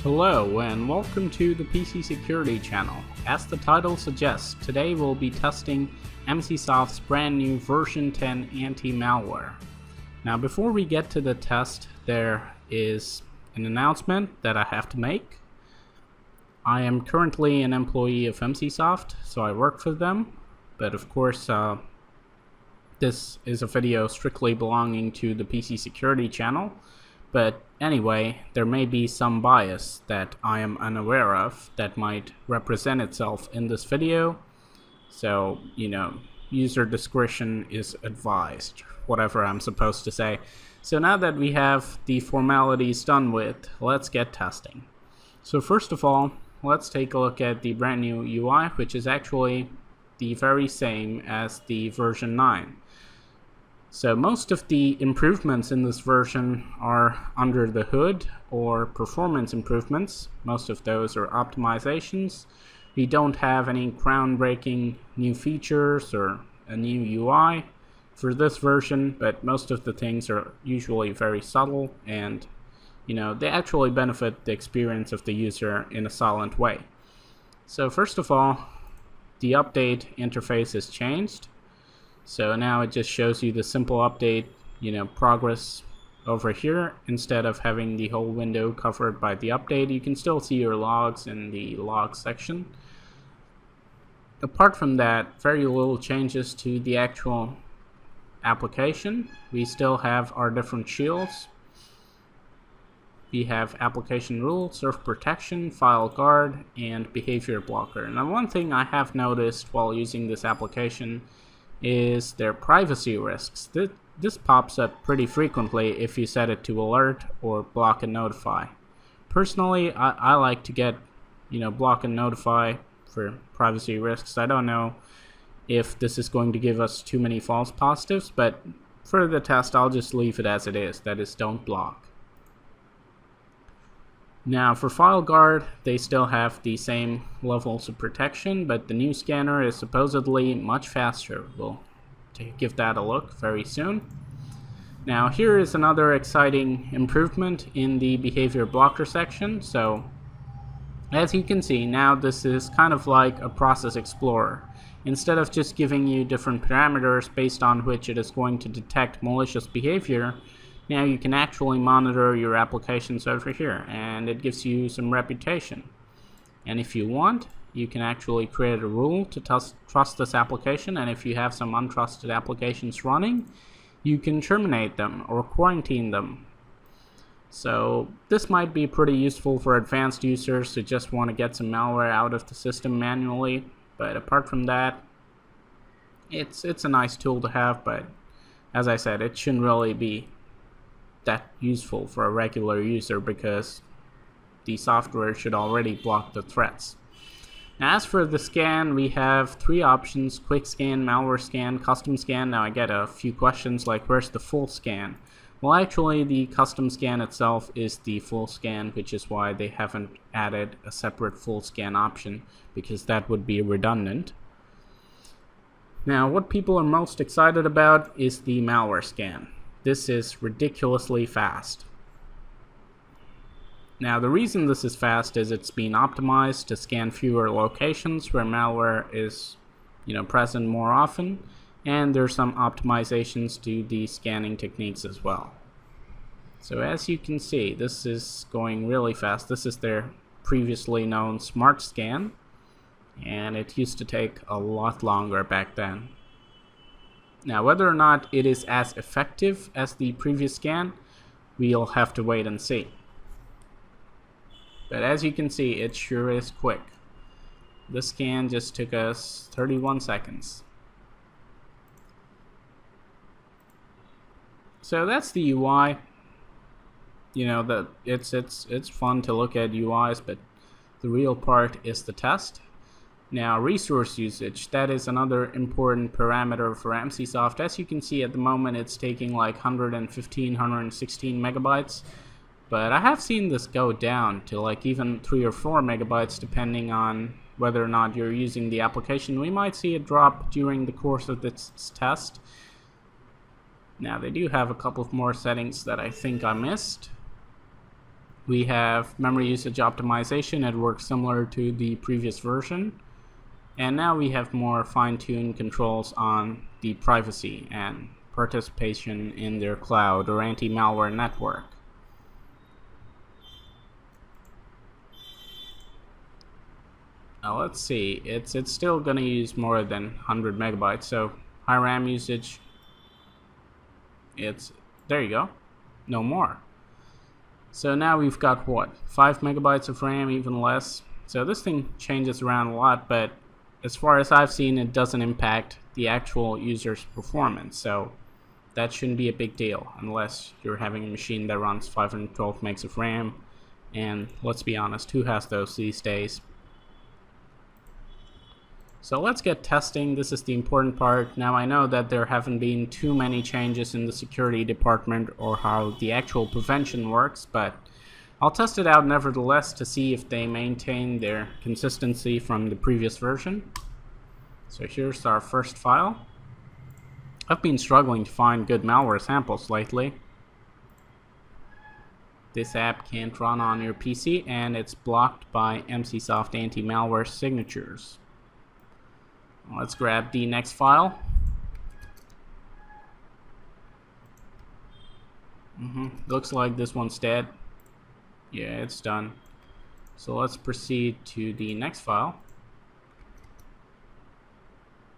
Hello and welcome to the PC Security channel. As the title suggests, today we'll be testing Emsisoft's brand new version 10 Anti Malware. Now before we get to the test, there is an announcement that I have to make. I am currently an employee of Emsisoft, so I work for them, but of course this is a video strictly belonging to the PC Security channel. But anyway, there may be some bias that I am unaware of that might represent itself in this video. So, user discretion is advised, whatever I'm supposed to say. So now that we have the formalities done with, let's get testing. So first of all, let's take a look at the brand new UI, which is actually the very same as the version 9. So most of the improvements in this version are under the hood or performance improvements. Most of those are optimizations. We don't have any groundbreaking new features or a new UI for this version, but most of the things are usually very subtle and they actually benefit the experience of the user in a silent way. So first of all, the update interface is changed. So now it just shows you the simple update, progress over here. Instead of having the whole window covered by the update, you can still see your logs in the log section. Apart from that, very little changes to the actual application. We still have our different shields. We have application rules, surf protection, file guard, and behavior blocker. Now one thing I have noticed while using this application is their privacy risks. This pops up pretty frequently if you set it to alert or block and notify. Personally, I like to get block and notify for privacy risks. I don't know if this is going to give us too many false positives, but for the test I'll just leave it as it is. That is, don't block. Now for file guard, they still have the same levels of protection, but the new scanner is supposedly much faster. We'll give that a look very soon. Now here is another exciting improvement in the behavior blocker section. So as you can see, now this is kind of like a process explorer. Instead of just giving you different parameters based on which it is going to detect malicious behavior, now you can actually monitor your applications over here, and it gives you some reputation. And if you want, you can actually create a rule to trust this application, and if you have some untrusted applications running, you can terminate them or quarantine them. So this might be pretty useful for advanced users who just want to get some malware out of the system manually. But apart from that, it's a nice tool to have, but as I said, it shouldn't really be that useful for a regular user because the software should already block the threats. Now as for the scan, we have three options: quick scan, malware scan, custom scan. Now I get a few questions like, where's the full scan? Well, actually the custom scan itself is the full scan, which is why they haven't added a separate full scan option, because that would be redundant. Now what people are most excited about is the malware scan. This is ridiculously fast. Now the reason this is fast is it's been optimized to scan fewer locations where malware is present more often, and there's some optimizations to the scanning techniques as well. So as you can see, this is going really fast. This is their previously known smart scan, and it used to take a lot longer back then. Now whether or not it is as effective as the previous scan, we'll have to wait and see. But as you can see, it sure is quick. This scan just took us 31 seconds. So that's the UI. It's fun to look at UIs, but the real part is the test. Now resource usage, that is another important parameter for Emsisoft. As you can see, at the moment it's taking like 115, 116 megabytes, but I have seen this go down to like even 3 or 4 megabytes depending on whether or not you're using the application. We might see it drop during the course of this test. Now they do have a couple of more settings that I think I missed. We have memory usage optimization. It works similar to the previous version. And now we have more fine-tuned controls on the privacy and participation in their cloud or anti-malware network. Now let's see, it's still going to use more than 100 megabytes, so high RAM usage, there you go, no more. So now we've got what, 5 megabytes of RAM, even less. So this thing changes around a lot, but as far as I've seen, it doesn't impact the actual user's performance, so that shouldn't be a big deal unless you're having a machine that runs 512 megs of RAM, and let's be honest, who has those these days? So let's get testing. This is the important part. Now I know that there haven't been too many changes in the security department or how the actual prevention works, but I'll test it out nevertheless to see if they maintain their consistency from the previous version. So here's our first file. I've been struggling to find good malware samples lately. This app can't run on your PC and it's blocked by Emsisoft Anti Malware signatures. Let's grab the next file. Looks like this one's dead. Yeah, it's done. So let's proceed to the next file.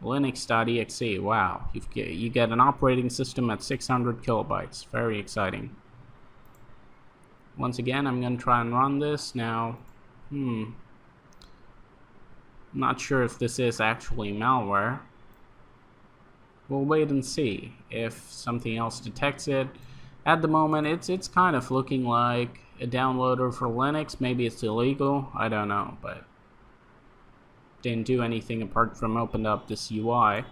Linux.exe. Wow, you get an operating system at 600 kilobytes. Very exciting. Once again, I'm going to try and run this now. Not sure if this is actually malware. We'll wait and see if something else detects it. At the moment, it's kind of looking like a downloader for Linux. Maybe it's illegal, I don't know, but didn't do anything apart from open up this UI.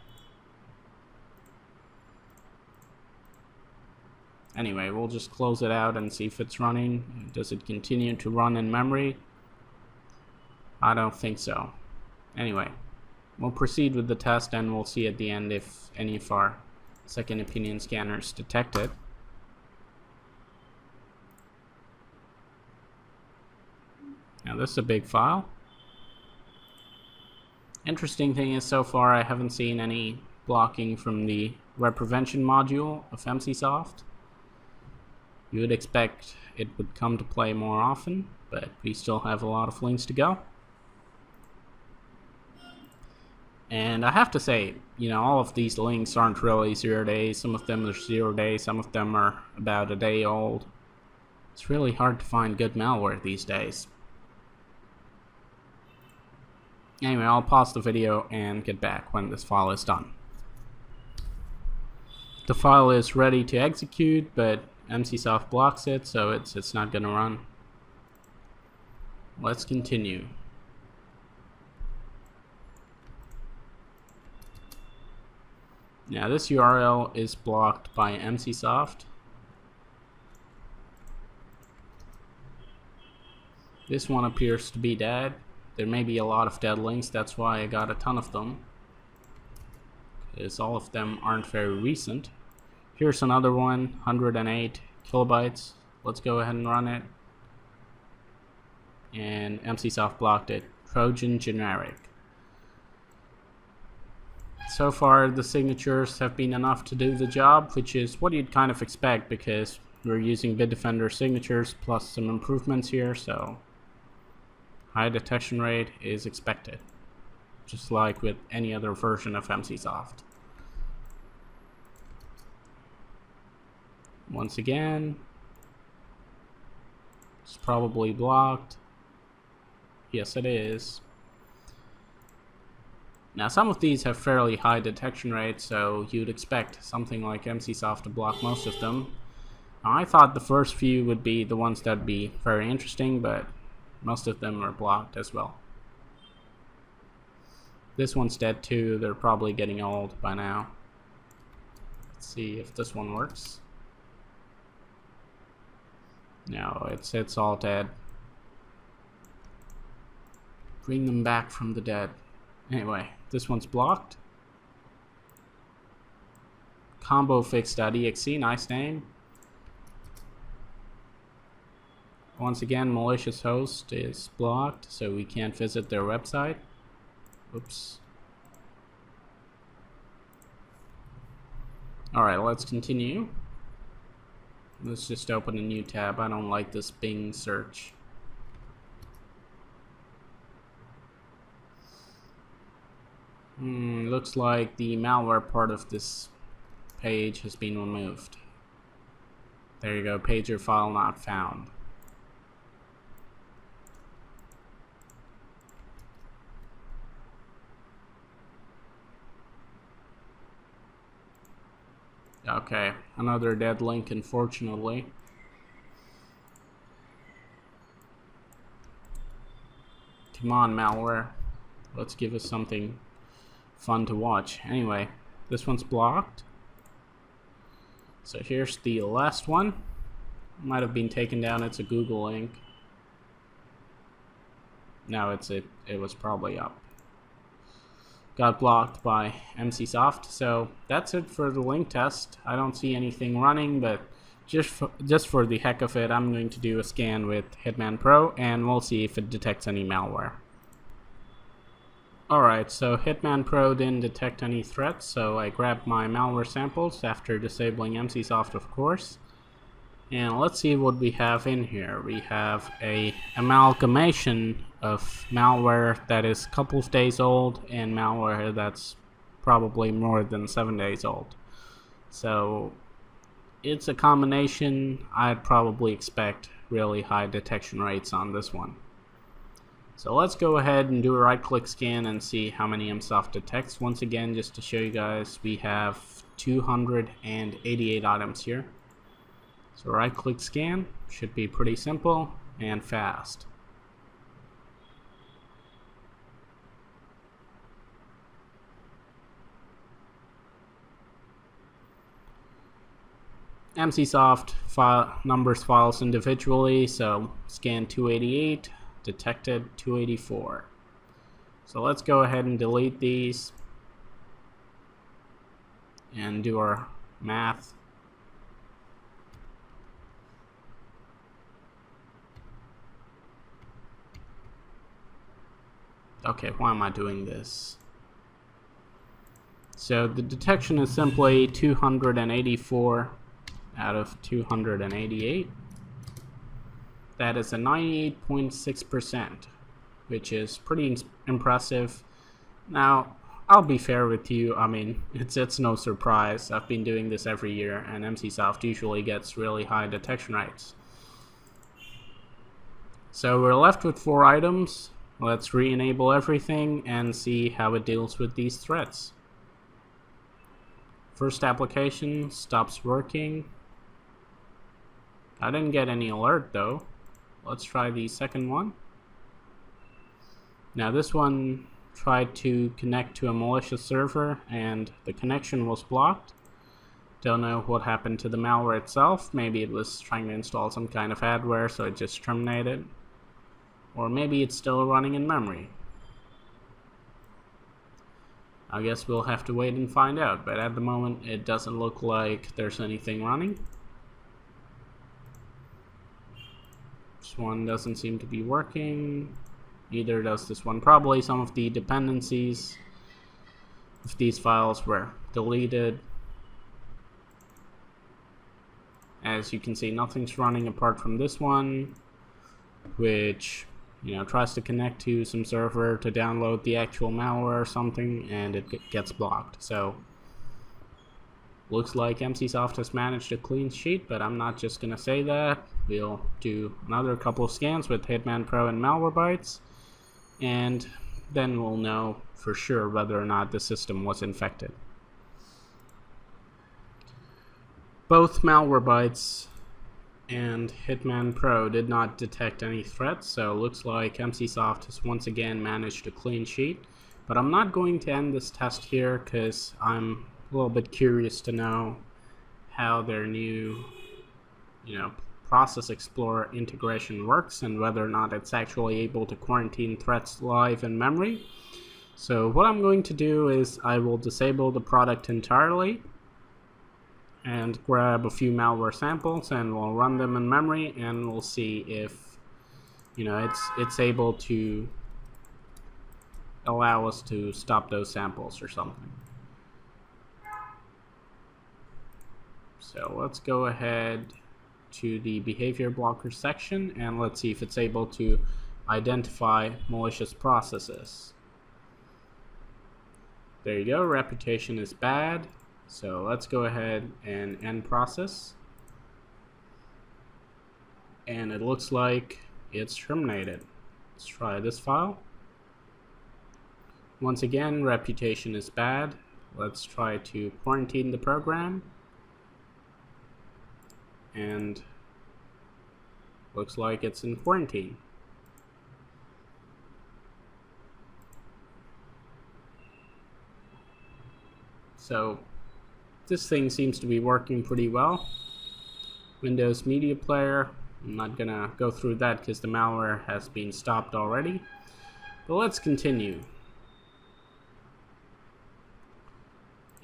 Anyway, we'll just close it out and see if it's running. Does it continue to run in memory? I don't think so. Anyway, we'll proceed with the test and we'll see at the end if any of our second opinion scanners detect it. Now this is a big file. Interesting thing is, so far I haven't seen any blocking from the web prevention module of Emsisoft. You would expect it would come to play more often, but we still have a lot of links to go. And I have to say, all of these links aren't really 0 days. Some of them are 0 days, some of them are about a day old. It's really hard to find good malware these days. Anyway, I'll pause the video and get back when this file is done. The file is ready to execute, but Emsisoft blocks it, so it's not going to run. Let's continue. Now this URL is blocked by Emsisoft. This one appears to be dead. There may be a lot of dead links, that's why I got a ton of them, because all of them aren't very recent. Here's another one, 108 kilobytes. Let's go ahead and run it. And Emsisoft blocked it. Trojan generic. So far the signatures have been enough to do the job, which is what you'd kind of expect because we're using Bitdefender signatures plus some improvements here, so high detection rate is expected, just like with any other version of Emsisoft. Once again, it's probably blocked. Yes, it is. Now some of these have fairly high detection rates, so you'd expect something like Emsisoft to block most of them. Now, I thought the first few would be the ones that would be very interesting, but most of them are blocked as well. This one's dead too. They're probably getting old by now. Let's see if this one works. No, it's all dead. Bring them back from the dead. Anyway, this one's blocked. Combofix.exe, nice name. once again, malicious host is blocked, so we can't visit their website. Oops. Alright, let's continue. Let's just open a new tab. I don't like this Bing search. Looks like the malware part of this page has been removed. There you go, pager file not found. Okay, another dead link, unfortunately. Come on, malware. Let's give us something fun to watch. Anyway, this one's blocked. So here's the last one. Might have been taken down. It's a Google link. No, it was probably up. Got blocked by Emsisoft. So that's it for the link test. I don't see anything running, but just for the heck of it, I'm going to do a scan with Hitman Pro, and we'll see if it detects any malware. Alright, so Hitman Pro didn't detect any threats, so I grabbed my malware samples after disabling Emsisoft, of course. And let's see what we have in here. We have a amalgamation of malware that is a couple of days old and malware that's probably more than 7 days old. So it's a combination. I'd probably expect really high detection rates on this one. So let's go ahead and do a right-click scan and see how many Emsisoft detects. Once again, just to show you guys, we have 288 items here. So right-click scan should be pretty simple and fast. Emsisoft numbers files individually, so scan 288, detected 284. So let's go ahead and delete these and do our math. Okay, why am I doing this? So the detection is simply 284 out of 288. That is a 98.6%, which is pretty impressive. Now, I'll be fair with you. I mean, it's no surprise. I've been doing this every year, and Emsisoft usually gets really high detection rates. So we're left with 4 items. Let's re-enable everything and see how it deals with these threats. First application stops working. I didn't get any alert though. Let's try the second one. Now this one tried to connect to a malicious server and the connection was blocked. Don't know what happened to the malware itself. Maybe it was trying to install some kind of adware, so it just terminated. Or maybe it's still running in memory. I guess we'll have to wait and find out, but at the moment it doesn't look like there's anything running. This one doesn't seem to be working. Neither does this one. Probably some of the dependencies of these files were deleted. As you can see, nothing's running apart from this one, which tries to connect to some server to download the actual malware or something, and it gets blocked. So looks like Emsisoft has managed a clean sheet, but I'm not just gonna say that. We'll do another couple of scans with Hitman Pro and Malwarebytes, and then we'll know for sure whether or not the system was infected. Both Malwarebytes and Hitman Pro did not detect any threats, so it looks like Emsisoft has once again managed a clean sheet. But I'm not going to end this test here because I'm a little bit curious to know how their new Process Explorer integration works and whether or not it's actually able to quarantine threats live in memory. So what I'm going to do is I will disable the product entirely and grab a few malware samples and we'll run them in memory, and we'll see if you know, it's able to allow us to stop those samples or something. So let's go ahead to the behavior blocker section and let's see if it's able to identify malicious processes. There you go, reputation is bad. So let's go ahead and end process. And it looks like it's terminated. Let's try this file. Once again, reputation is bad. Let's try to quarantine the program. And looks like it's in quarantine. So this thing seems to be working pretty well. Windows Media Player, I'm not gonna go through that because the malware has been stopped already. But let's continue.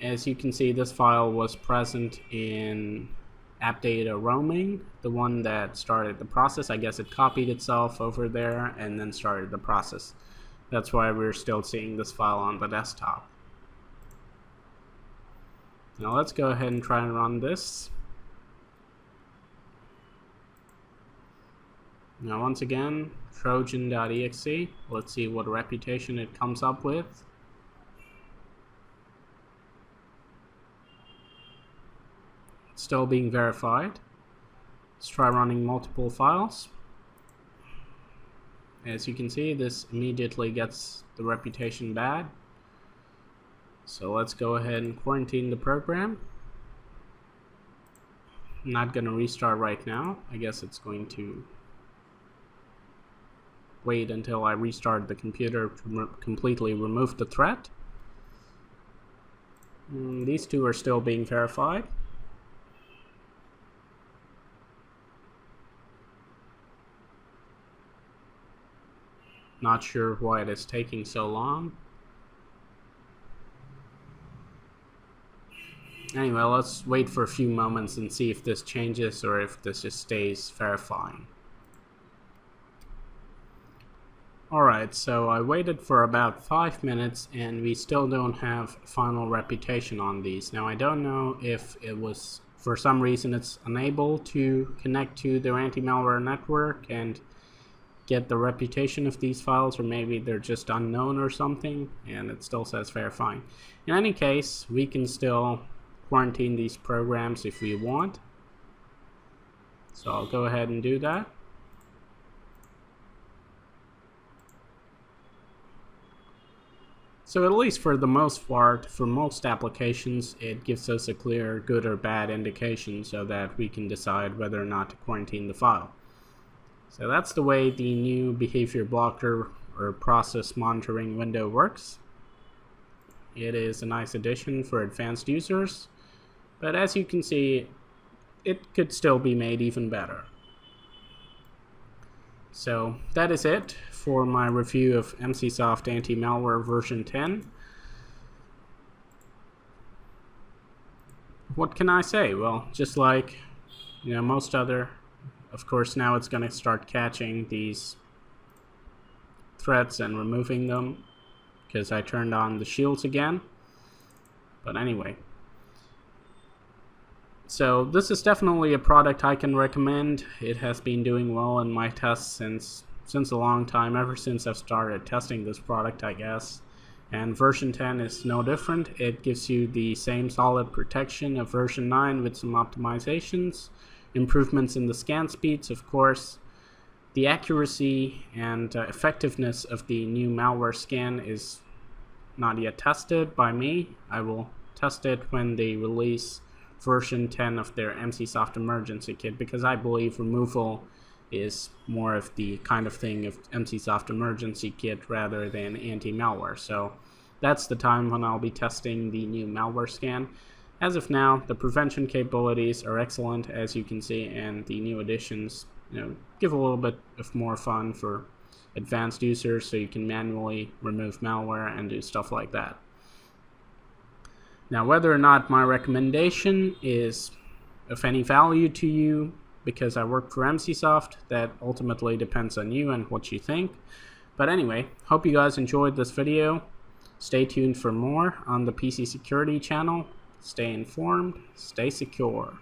As you can see, this file was present in app data roaming, the one that started the process. I guess it copied itself over there and then started the process. That's why we're still seeing this file on the desktop. Now let's go ahead and try and run this. Now once again, trojan.exe. Let's see what reputation it comes up with. Still being verified. Let's try running multiple files. As you can see, this immediately gets the reputation bad. So let's go ahead and quarantine the program. I'm not going to restart right now. I guess it's going to wait until I restart the computer to completely remove the threat. These two are still being verified. Not sure why it is taking so long. Anyway, let's wait for a few moments and see if this changes or if this just stays verifying. Alright, so I waited for about 5 minutes and we still don't have final reputation on these. Now I don't know if it was, for some reason it's unable to connect to their anti-malware network and get the reputation of these files, or maybe they're just unknown or something and it still says verifying. In any case, we can still quarantine these programs if we want. So I'll go ahead and do that. So at least for the most part, for most applications, it gives us a clear good or bad indication so that we can decide whether or not to quarantine the file. So that's the way the new behavior blocker or process monitoring window works. It is a nice addition for advanced users, but as you can see, it could still be made even better. So that is it for my review of Emsisoft Anti Malware version 10. What can I say? Well, just like most other, of course now it's going to start catching these threats and removing them because I turned on the shields again. But anyway, so this is definitely a product I can recommend. It has been doing well in my tests since a long time, ever since I've started testing this product, I guess. And version 10 is no different. It gives you the same solid protection of version 9 with some optimizations, improvements in the scan speeds, of course. The accuracy and effectiveness of the new malware scan is not yet tested by me. I will test it when they release version 10 of their Emsisoft emergency kit, because I believe removal is more of the kind of thing of Emsisoft emergency kit rather than anti-malware. So that's the time when I'll be testing the new malware scan. As of now, the prevention capabilities are excellent, as you can see, and the new additions give a little bit of more fun for advanced users, so you can manually remove malware and do stuff like that. Now, whether or not my recommendation is of any value to you, because I work for Emsisoft. That ultimately depends on you and what you think. But anyway, hope you guys enjoyed this video. Stay tuned for more on the PC Security channel. Stay informed, stay secure.